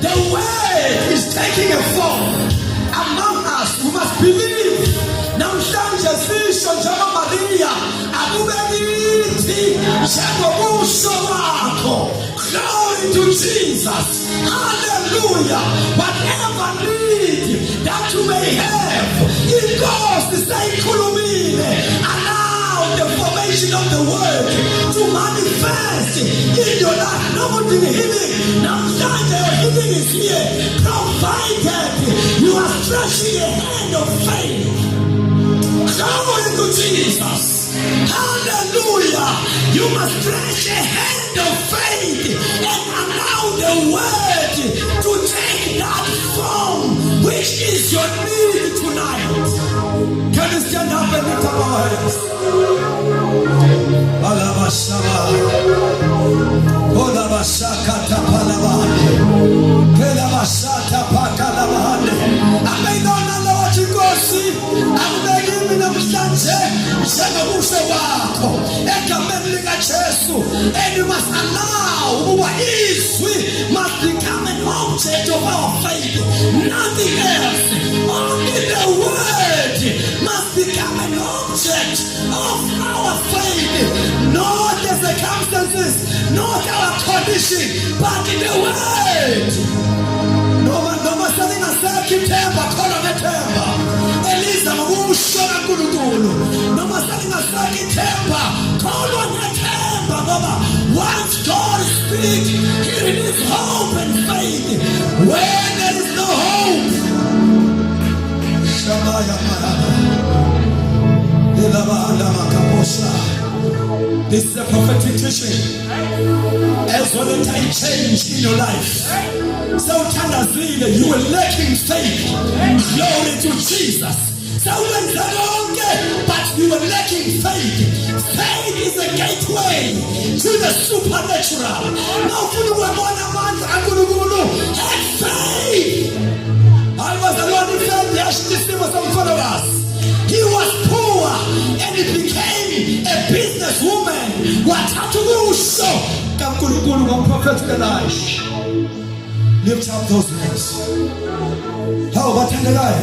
The word is taking a form among us. We must believe. Namhlanje sisho njengoba Maria akubelithi njengobuso wakho. Glory to Jesus. Hallelujah. Whatever need that you may have, it goes to say kulumile. Allow the formation of the word to manifest in your life. Nobody healing. Namhlanje your healing is here, provided you are stretching a hand of faith. Glory to Jesus. Hallelujah. You must stretch a hand of faith and allow the word to take that form which is your need tonight. Can you stand up and lift up our hands? Alabashaba. Olabashakata palabane. Kelabashata pakalabane. I may not know what you go see. I'm begging me namhlanje njengobuso wakho egameni Jesu. And you must allow our izwi must become an object of our faith. Nothing else. Only the word must become an object of our faith. Not the circumstances, not our condition, but in the word. Noma salingasakho ithemba khona nethemba. Eliza ngokushoka kuNkulunkulu. Noma salingasakho ithemba khona nethemba ngoba once God speaks, here is hope and faith. When there is no hope, Shamaya Maraba. This is a prophetic teaching. As one time change in your life. So you were lacking faith. Glory to Jesus. So but you were lacking faith. Faith is a gateway to the supernatural. Now have faith. I was the one who felt the ashes was in front of us. He was poor and he became a businesswoman. Lift up those hands. How about the guy?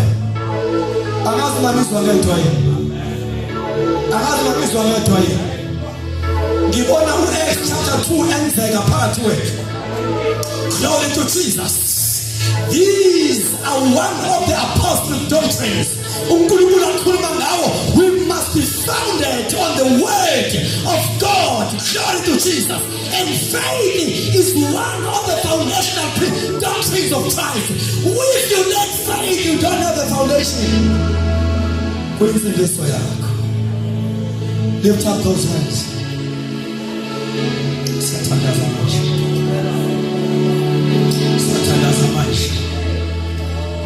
Give on Acts chapter 2 and part to it. Glory to Jesus. These are one of the apostolic doctrines. We must be founded on the word of God. Glory to Jesus. And faith is one of the foundational doctrines of Christ. If you lack faith, you don't have the foundation. Lift up those hands. Satan doesn't much. Satan doesn't much.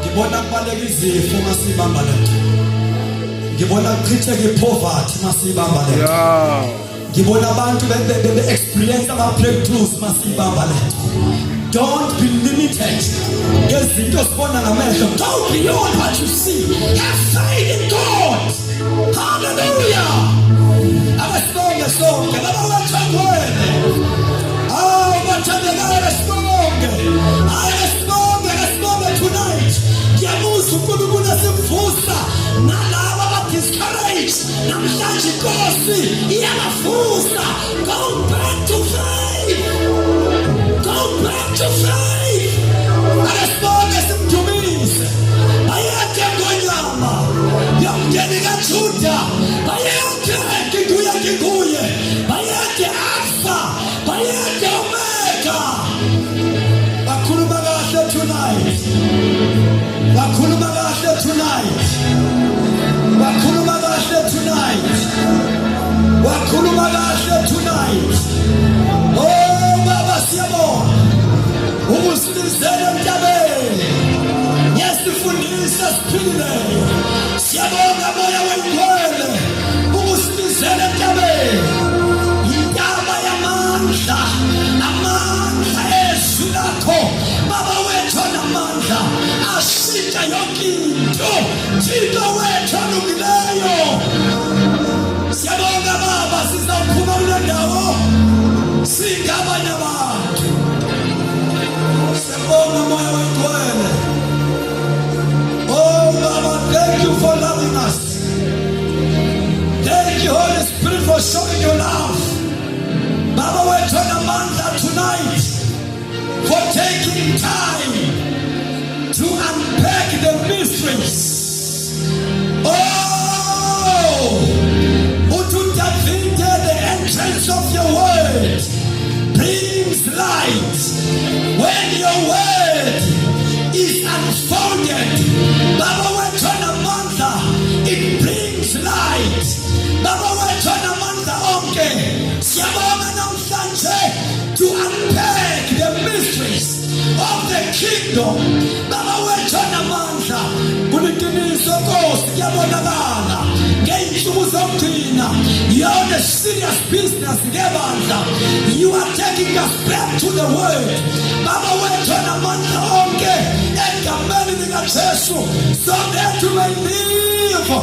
Ngibona kubaleka izifo masibamba lento. Ngibona kuchitheke poverty masibamba lento. Ngibona abantu be experience ama breakthroughs masibamba lento. Don't be limited. Ngezinto sibona ngamehlo. Go beyond what you see. Have faith in God. Hallelujah. Abasonge sonke laba bathangwele. Bathandekile sonke. Ayesonke tonight. Ngiyabuza uNkulunkulu asemvusa nalabo abadiscouraged. Namhlanje inkosi iyabavusa. Go back to faith. Go back to faith. Ayesonke simdumise. Ayekho ngonyama. Yamngeni kaJuda. Bayekho ngikuye. Bayekho Alpha. Bayekho Omega. Bakhuluma kahle tonight. Bakhuluma kahle tonight. Bakhuluma kahle tonight. Bakhuluma kahle tonight. Oh Baba siyabonga. Ubusilisele emhlabeni. Yesifundisa siphile. Siyabonga moya wengcwele ukusibizela entabeni. Intaba yamandla, amandla ezwi lakho Baba wethu anamandla ashintsha yonke into. Thixo wethu olungileyo, siyabonga Baba, sizawuphuma kule ndawo singabanye abantu. Siyabonga moya wengcwele. Oh Baba, thank you for loving us. Thank you, Holy Spirit, for showing your love. Baba wethu anamandla tonight, for taking time to unpack the mysteries. Oh, Ututavinte, the entrance of your word brings light. When your word is unfolded, Baba wethu anamandla, it brings light. Baba wethu anamandla onke, siyabonga namhlanje to unpack the mysteries of the kingdom. Baba wethu anamandla, kuliqiniso Nkosi kuyabonakala ngey'nsuku zokugcina. You are on a serious business ngebandla. You are taking us back to the word. Baba wethu anamandla onke egameni likaJesu, so that you may live a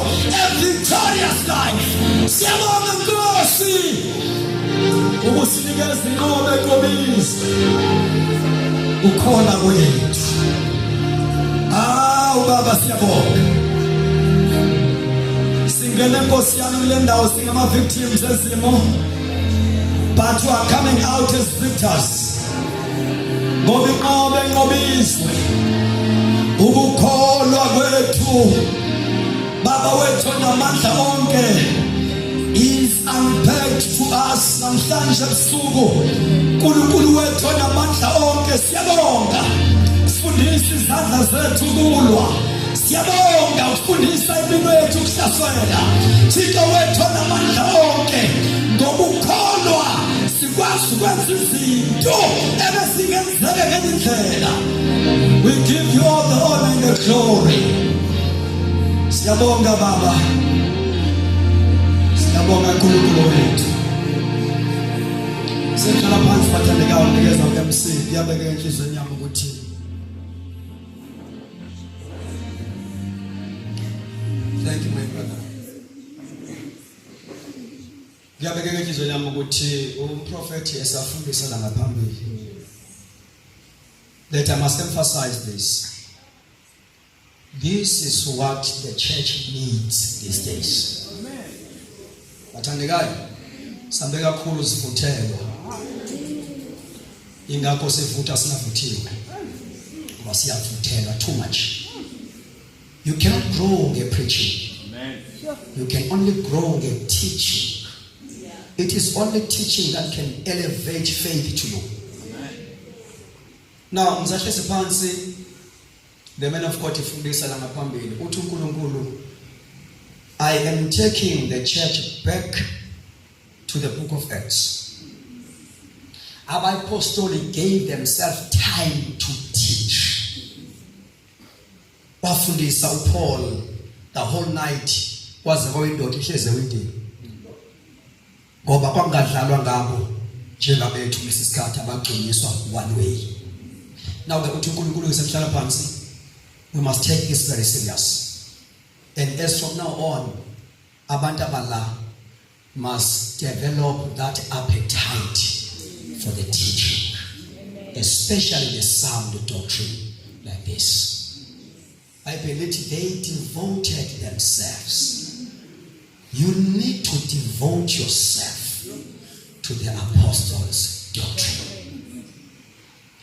victorious life. Siyabonga Nkosi ukusinikeza inqobo eqobisa ukhona kwethu. Baba siyabonga, singene Nkosi yami kule ndawo singama-victims ezimo, but we are coming out as victors. Ngoba inqobo enqobiswe ukukholwa kwethu. Baba wethu namandla onke is unpacked to us namhlanje ebusuku. Nkulunkulu wethu namandla onke, siyabonga ufundisa izandla zethu kulwa. Siyabonga ufundisa impilo yethu ukuhlasela. Thixo wethu namandla onke, ngokukholwa sikwazi ukwenza izinto ebezingenzeka ngenye indlela. We give you all the honor and the glory. Siyabonga Baba, siyabonga Nkulunkulu wethu. Sihlala phansi bathandekayo, nikeza uMC yabeke enhlizweni yami ukuthi thank you my brother. Ngiyabeke enhlizweni yami ukuthi umprofeti esafundisa la ngaphambili, that I must emphasize this. This is what the church needs these days. Bathandekayo, sambe kakhulu sivuthelwa. Ingakho sivuta sinavuthiwe. Ngoba siyavuthelwa too much. You cannot grow by preaching. You can only grow by teaching. It is only teaching that can elevate faith to you. Now, mzahlezi phansi, the man of God ifundisa la ngaphambili uthi uNkulunkulu, I am taking the church back to the book of Acts. Our apostles gave themselves time to teach. Bafundisa uPaul the whole night waze kwindoda ihleze windini. Ngoba kwangadlalwa ngabo njengabethu lesikhathi abagciniswa one way. Now the uthi uNkulunkulu ngisemhlala phansi, we must take this very serious. And as from now on, abantu abala must develop that appetite for the teaching, especially the sound doctrine like this. I believe they devoted themselves. You need to devote yourself to the apostles' doctrine.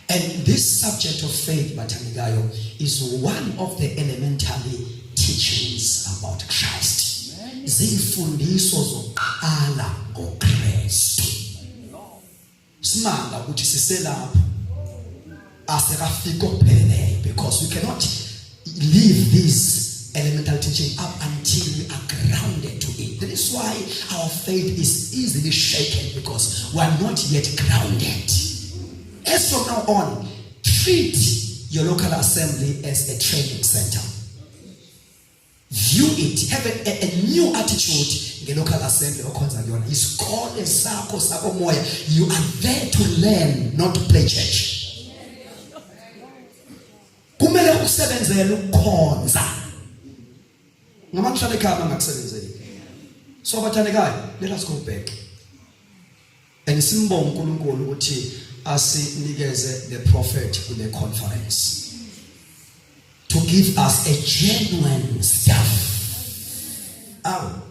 And this subject of faith, Batanigayo, is one of the elementary teachings about Christ. Zifundiso zoqala ngoKristu. Simanga ukuthi siselapho asekafika kuphelele, because we cannot leave this elemental teaching up until we are grounded to it. That is why our faith is easily shaken, because we are not yet grounded. As from now on, treat your local assembly as a training center. View it, have a new attitude. Local assembly you are there to learn, not to play church. Kumele usebenzele ukukhonza. Ngamahlale ekhaya ngakusebenzeli. So bathandekayo, let us go back. And simbonga uNkulunkulu ukuthi asinikeze the prophet kule conference to give us a genuine stuff. Okay.